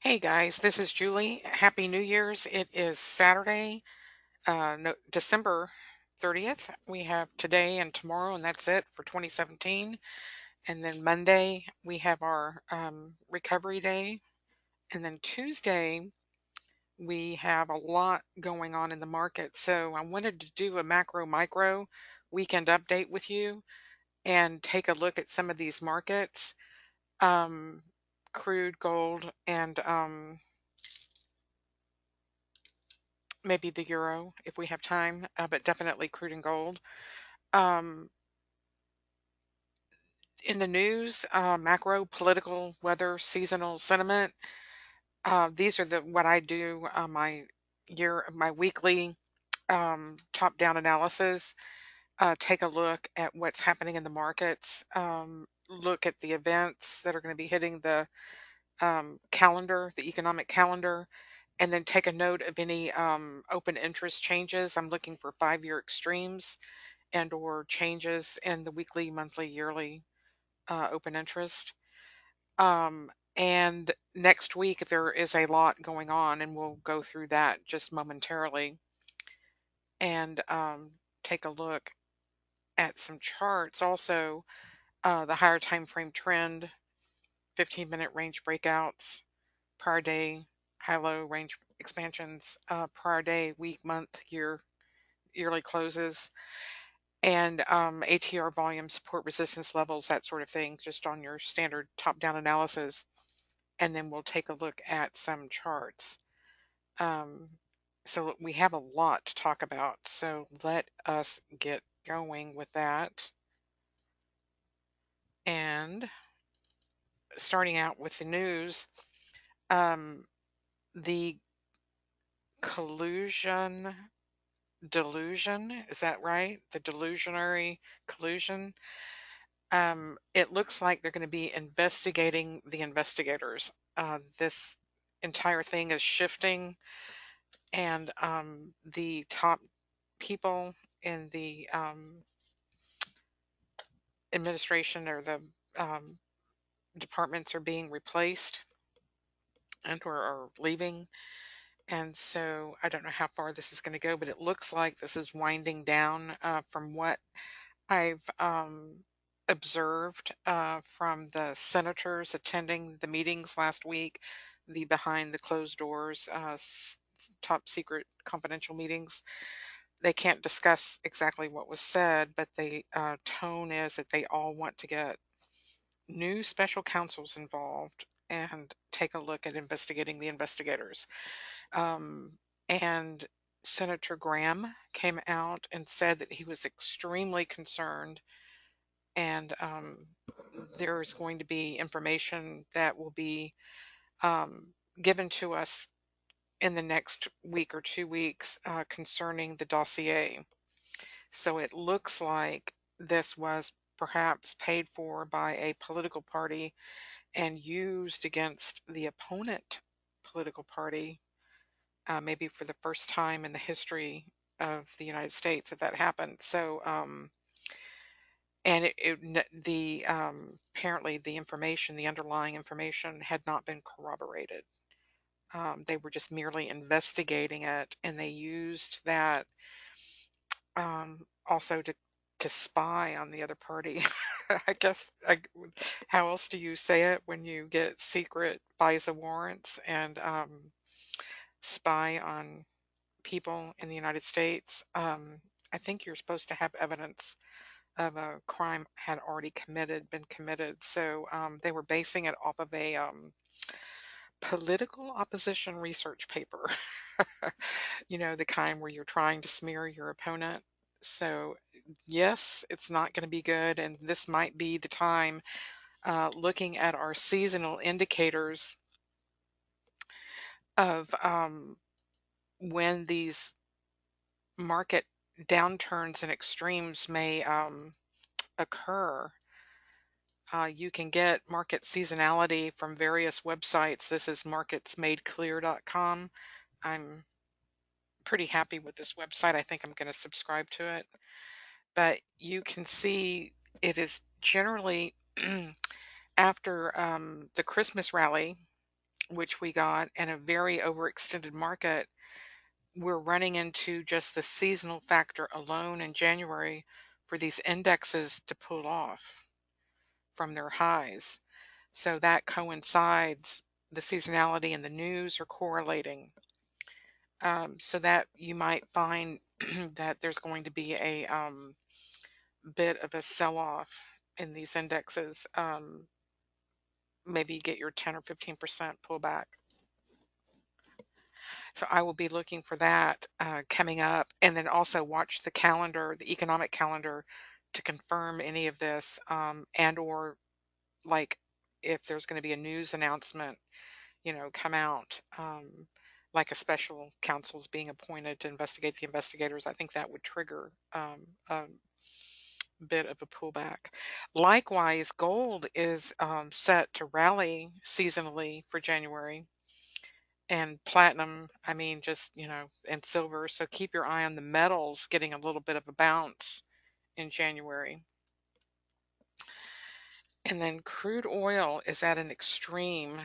Hey guys, this is Julie. Happy New Year's. It is Saturday, no, December 30th. We have today and tomorrow, and that's it for 2017. And then Monday, we have our recovery day. And then Tuesday, we have a lot going on in the market. So I wanted to do a macro micro weekend update with you and take a look at some of these markets, um, crude, gold, and maybe the euro if we have time, but definitely crude and gold. Um, in the news, macro, political, weather, seasonal sentiment. These are the what I do my weekly top-down analysis. Take a look at what's happening in the markets. Look at the events that are going to be hitting the calendar, the economic calendar, and then take a note of any open interest changes. I'm looking for 5-year extremes and or changes in the weekly, monthly, yearly open interest. And next week there is a lot going on, and we'll go through that just momentarily and take a look at some charts. Also, the higher time frame trend, 15-minute range breakouts, prior day, high-low range expansions, prior day, week, month, year, yearly closes, and ATR volume, support resistance levels, that sort of thing, just on your standard top-down analysis. And then we'll take a look at some charts. Um, so we have a lot to talk about. So let us get going with that. And starting out with the news, um, the collusion, delusion, is that right? The delusionary collusion. It looks like they're going to be investigating the investigators. This entire thing is shifting, and the top people in the administration or the um, departments are being replaced and or are leaving. And so I don't know how far this is going to go, but it looks like this is winding down from what I've observed from the senators attending the meetings last week, the behind the closed doors, top secret confidential meetings. They can't discuss exactly what was said, but the tone is that they all want to get new special counsels involved and take a look at investigating the investigators. Um, and Senator Graham came out and said that he was extremely concerned, and there's going to be information that will be um, given to us in the next week or 2 weeks concerning the dossier. So it looks like this was perhaps paid for by a political party and used against the opponent political party, maybe for the first time in the history of the United States that happened. So, and the apparently the information, the underlying information, had not been corroborated. They were just merely investigating it, and they used that also to spy on the other party. I guess how else do you say it when you get secret FISA warrants and spy on people in the United States? I think you're supposed to have evidence of a crime had already been committed. So they were basing it off of a political opposition research paper. The kind where you're trying to smear your opponent. So, yes, it's not going to be good, and this might be the time looking at our seasonal indicators of when these market downturns and extremes may occur. You can get market seasonality from various websites. This is marketsmadeclear.com. I'm pretty happy with this website. I think I'm going to subscribe to it. But you can see it is generally after the Christmas rally which we got, and a very overextended market, we're running into just the seasonal factor alone in January for these indexes to pull off from their highs. So that coincides, the seasonality and the news are correlating. So that you might find that there's going to be a bit of a sell-off in these indexes. Maybe get your 10 or 15% pullback. So I will be looking for that coming up, and then also watch the calendar, the economic calendar, to confirm any of this, and or like if there's going to be a news announcement, come out, like a special counsel's being appointed to investigate the investigators. I think that would trigger a bit of a pullback. Likewise, gold is set to rally seasonally for January, and platinum, I mean, just, and silver. So keep your eye on the metals getting a little bit of a bounce in January. And then crude oil is at an extreme.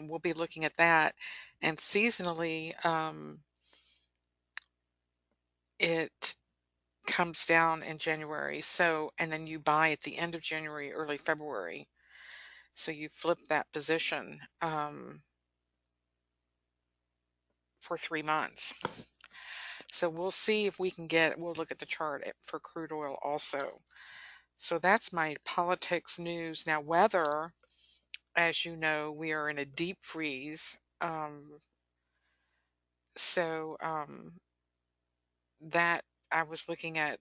We'll be looking at that. And seasonally, it comes down in January. So, and then you buy at the end of January, early February. So you flip that position for 3 months. So we'll see if we can we'll look at the chart for crude oil also. So that's my politics news. Now, weather, as you know, we are in a deep freeze. So that I was looking at,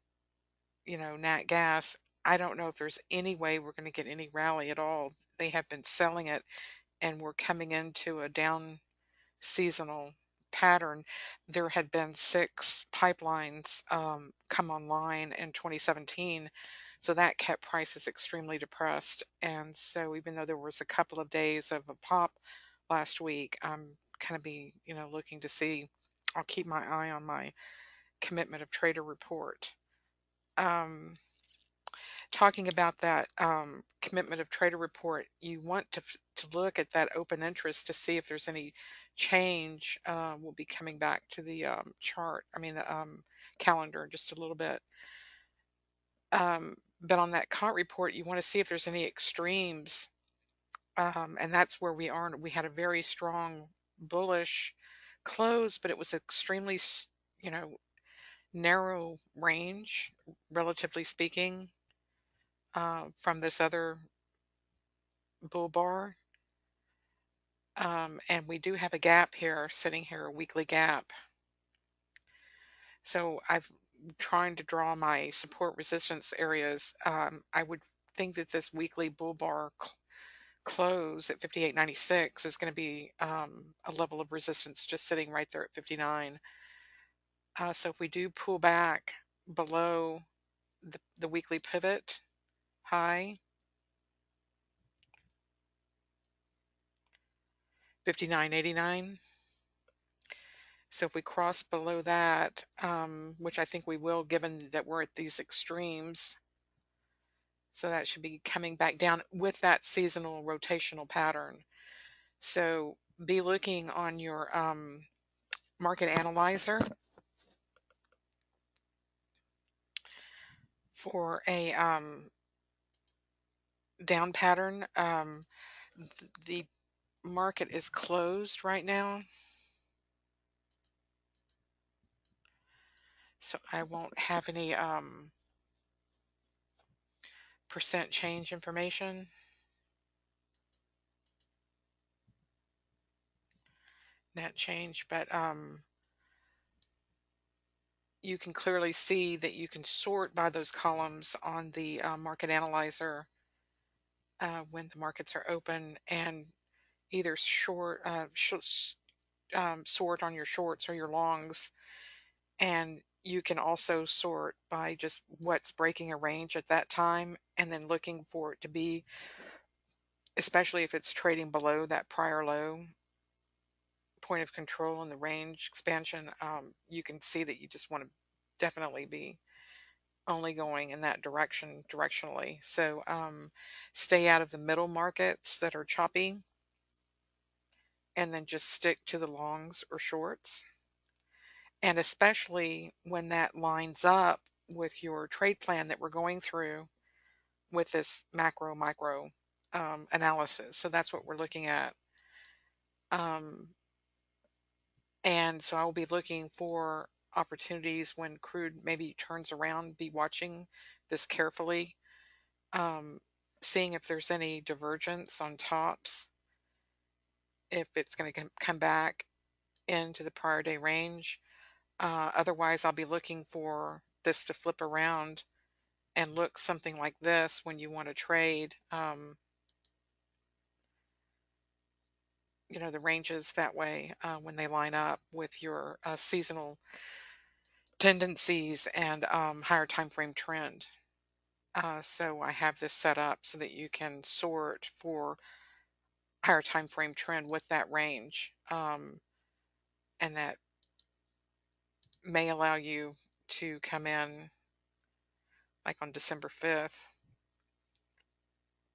nat gas. I don't know if there's any way we're going to get any rally at all. They have been selling it, and we're coming into a down seasonal pattern. There had been 6 pipelines come online in 2017, so that kept prices extremely depressed. And so even though there was a couple of days of a pop last week, I'm kind of looking to see. I'll keep my eye on my commitment of trader report. Um, Talking about that commitment of trader report, you want to look at that open interest to see if there's any change. We'll be coming back to the chart, I mean the calendar in just a little bit. But on that COT report, you want to see if there's any extremes, and that's where we are. We had a very strong bullish close, but it was extremely, you know, narrow range, relatively speaking, from this other bull bar. And we do have a gap here, sitting here, a weekly gap. So I've trying to draw my support resistance areas. I would think that this weekly bull bar close at 58.96 is going to be a level of resistance just sitting right there at 59. So if we do pull back below the weekly pivot high, 59.89. So if we cross below that, which I think we will, given that we're at these extremes, so that should be coming back down with that seasonal rotational pattern. So be looking on your market analyzer for a down pattern. The market is closed right now, so I won't have any percent change information. Net change, but you can clearly see that you can sort by those columns on the market analyzer when the markets are open, and either sort on your shorts or your longs. And you can also sort by just what's breaking a range at that time, and then looking for it to be, especially if it's trading below that prior low point of control in the range expansion. You can see that you just want to definitely be only going in that direction directionally. So stay out of the middle markets that are choppy. and then just stick to the longs or shorts. And especially when that lines up with your trade plan that we're going through with this macro micro analysis. So that's what we're looking at. Um, and so I will be looking for opportunities when crude maybe turns around, be watching this carefully, um, seeing if there's any divergence on tops, if it's going to come back into the prior day range. Otherwise, I'll be looking for this to flip around and look something like this when you want to trade. The ranges that way when they line up with your seasonal tendencies and higher time frame trend. So I have this set up so that you can sort for higher time frame trend with that range, and that may allow you to come in like on December 5th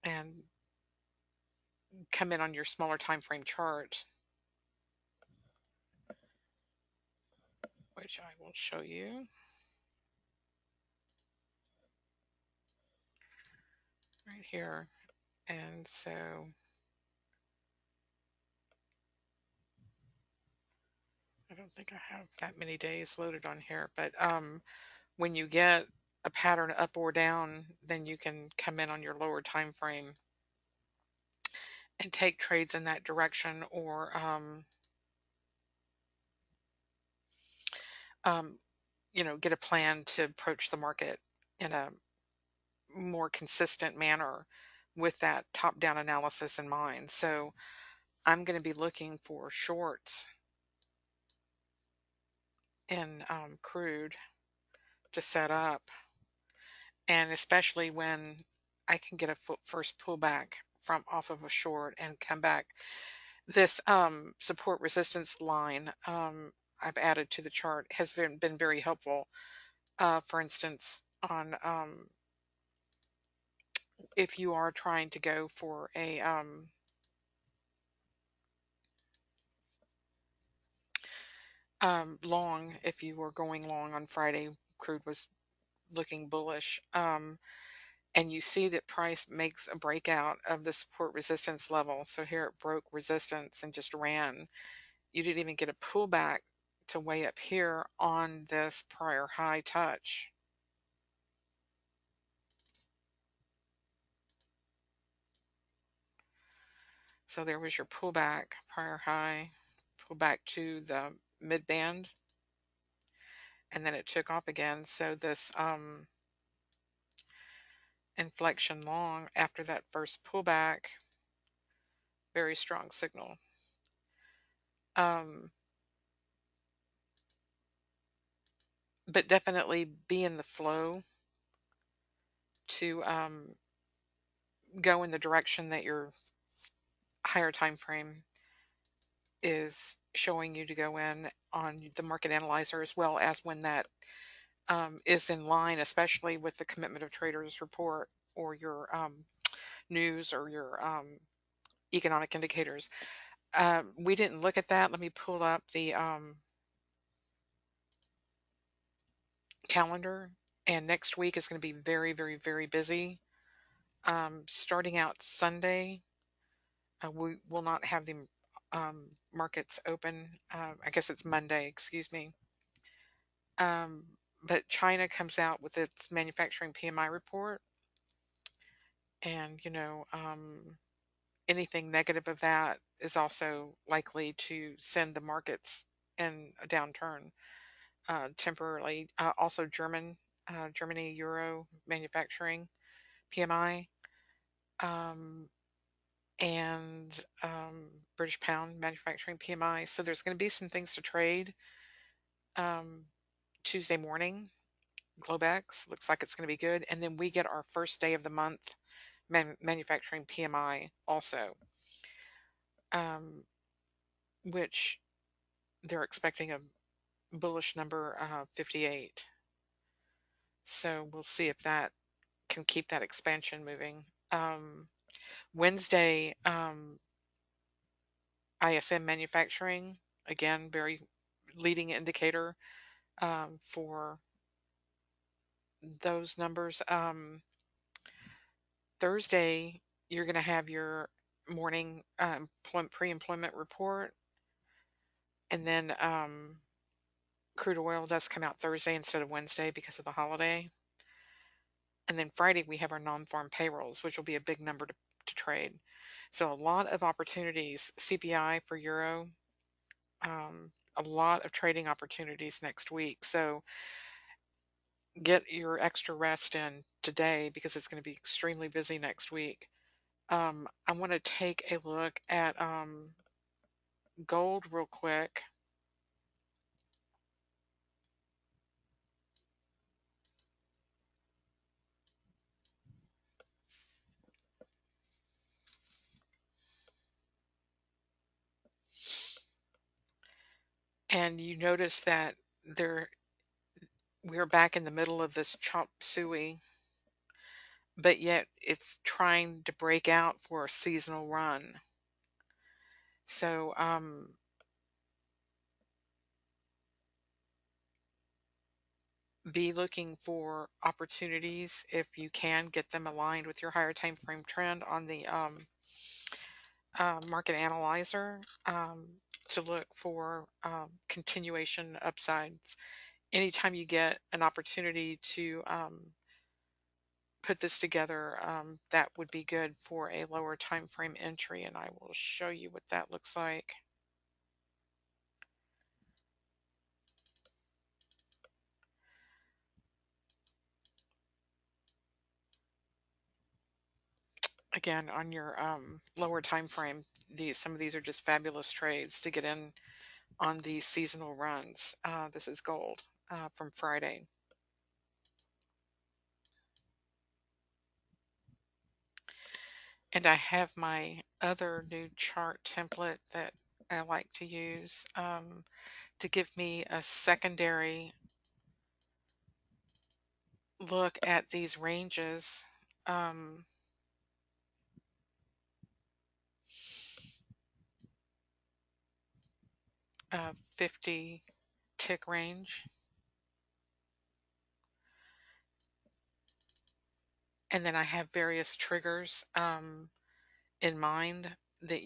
and come in on your smaller time frame chart, which I will show you right here. And so I don't think I have that many days loaded on here, but when you get a pattern up or down, then you can come in on your lower time frame and take trades in that direction, or um, get a plan to approach the market in a more consistent manner with that top-down analysis in mind. So I'm going to be looking for shorts in crude to set up, and especially when I can get a first pullback from off of a short and come back. This support resistance line I've added to the chart has been very helpful. For instance, on if you are trying to go for a long, if you were going long on Friday, crude was looking bullish, and you see that price makes a breakout of the support resistance level. So here it broke resistance and just ran. You didn't even get a pullback to way up here on this prior high touch. So there was your pullback, prior high, pullback to the mid band, and then it took off again. So this inflection long after that first pullback, very strong signal. But definitely be in the flow to go in the direction that your higher time frame is showing you to go in on the market analyzer, as well as when that is in line, especially with the commitment of traders report or your news or your economic indicators. We didn't look at that. Let me pull up the calendar. And next week is going to be very, very, very busy. Starting out Sunday, we will not have the markets open. I guess it's Monday, excuse me. Um, but China comes out with its manufacturing PMI report, and anything negative of that is also likely to send the markets in a downturn temporarily. Also, Germany Euro manufacturing PMI, um, and British pound manufacturing PMI. So there's going to be some things to trade. Um, Tuesday morning, Globex looks like it's going to be good, and then we get our first day of the month manufacturing PMI also, um, which they're expecting a bullish number, 58. So we'll see if that can keep that expansion moving. Wednesday, ISM manufacturing, again, very leading indicator for those numbers. Thursday, you're going to have your morning pre-employment report, and then crude oil does come out Thursday instead of Wednesday because of the holiday. And then Friday, we have our non-farm payrolls, which will be a big number to trade. So a lot of opportunities, CPI for Euro, a lot of trading opportunities next week. So get your extra rest in today because it's going to be extremely busy next week. I want to take a look at gold real quick. And you notice that there we're back in the middle of this chop suey, but yet it's trying to break out for a seasonal run. So be looking for opportunities if you can get them aligned with your higher time frame trend on the market analyzer to look for continuation upsides. Anytime you get an opportunity to put this together, that would be good for a lower time frame entry, and I will show you what that looks like. Again, on your lower time frame, some of these are just fabulous trades to get in on these seasonal runs. This is gold from Friday. And I have my other new chart template that I like to use to give me a secondary look at these ranges. 50 tick range. And then I have various triggers in mind that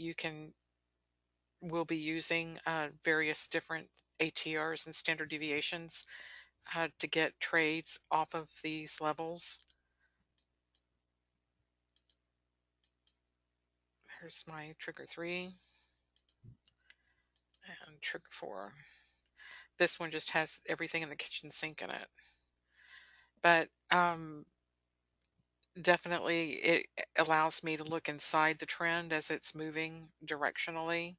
will be using various different ATRs and standard deviations to get trades off of these levels. Here's my trigger 3 and trigger 4. This one just has everything in the kitchen sink in it. But definitely it allows me to look inside the trend as it's moving directionally.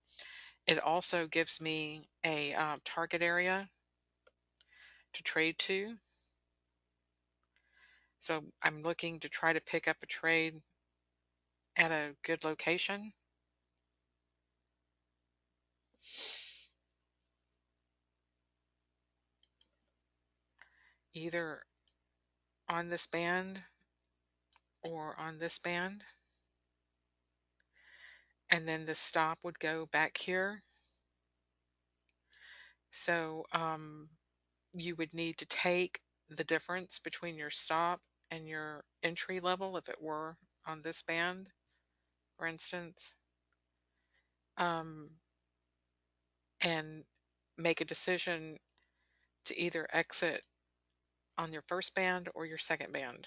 It also gives me a target area to trade to. So I'm looking to try to pick up a trade at a good location. Either on this band or on this band. And then the stop would go back here. So you would need to take the difference between your stop and your entry level if it were on this band, for instance, um, and make a decision to either exit on your first band or your second band.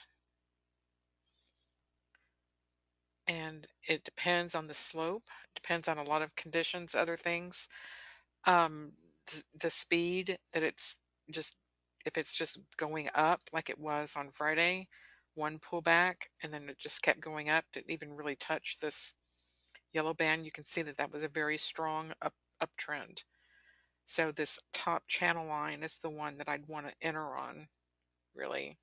And it depends on the slope, depends on a lot of conditions, other things. Um, the speed that it's just, if it's just going up like it was on Friday, one pullback, and then it just kept going up, didn't even really touch this yellow band. You can see that that was a very strong uptrend. So this top channel line is the one that I'd want to enter on, really,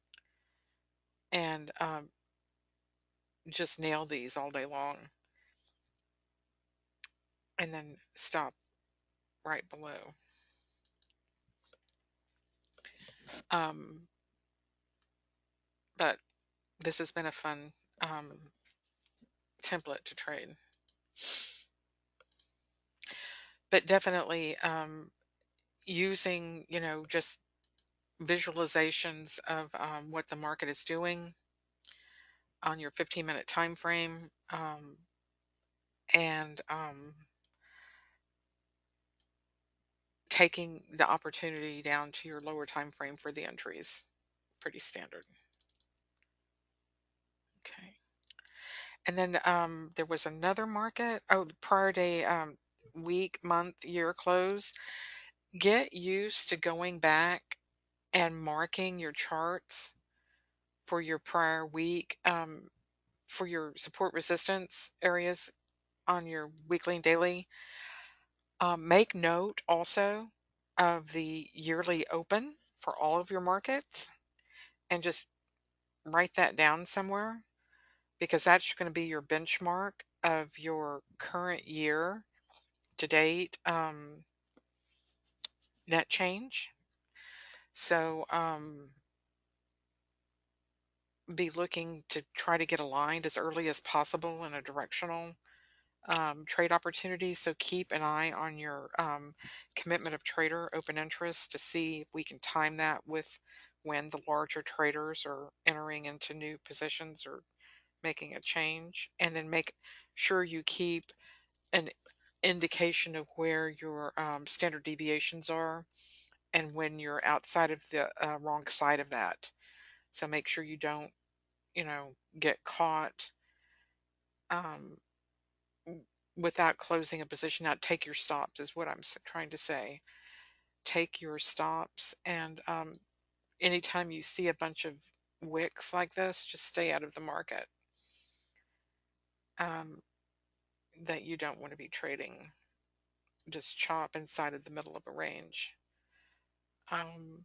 and just nail these all day long, and then stop right below. Um, but this has been a fun template to trade. but definitely using, just visualizations of what the market is doing on your 15-minute time frame, and taking the opportunity down to your lower time frame for the entries. Pretty standard. Okay. And then there was another market. Oh, the prior day, week, month, year close. Get used to going back and marking your charts for your prior week, for your support resistance areas on your weekly and daily. Make note also of the yearly open for all of your markets, and just write that down somewhere, because that's going to be your benchmark of your current year to date net change. So be looking to try to get aligned as early as possible in a directional trade opportunity. So keep an eye on your commitment of trader open interest to see if we can time that with when the larger traders are entering into new positions or making a change. And then make sure you keep an indication of where your standard deviations are and when you're outside of the wrong side of that. So make sure you don't, get caught um, without closing a position out. Take your stops is what I'm trying to say. Take your stops, and anytime you see a bunch of wicks like this, just stay out of the market. Um, that you don't want to be trading. Just chop inside of the middle of a range. Um,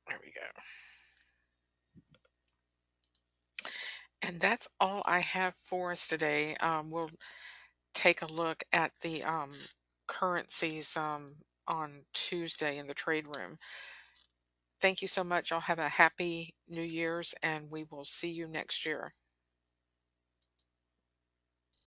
there we go. And that's all I have for us today. We'll take a look at the currencies on Tuesday in the trade room. Thank you so much. I'll have a happy New Year's, and we will see you next year.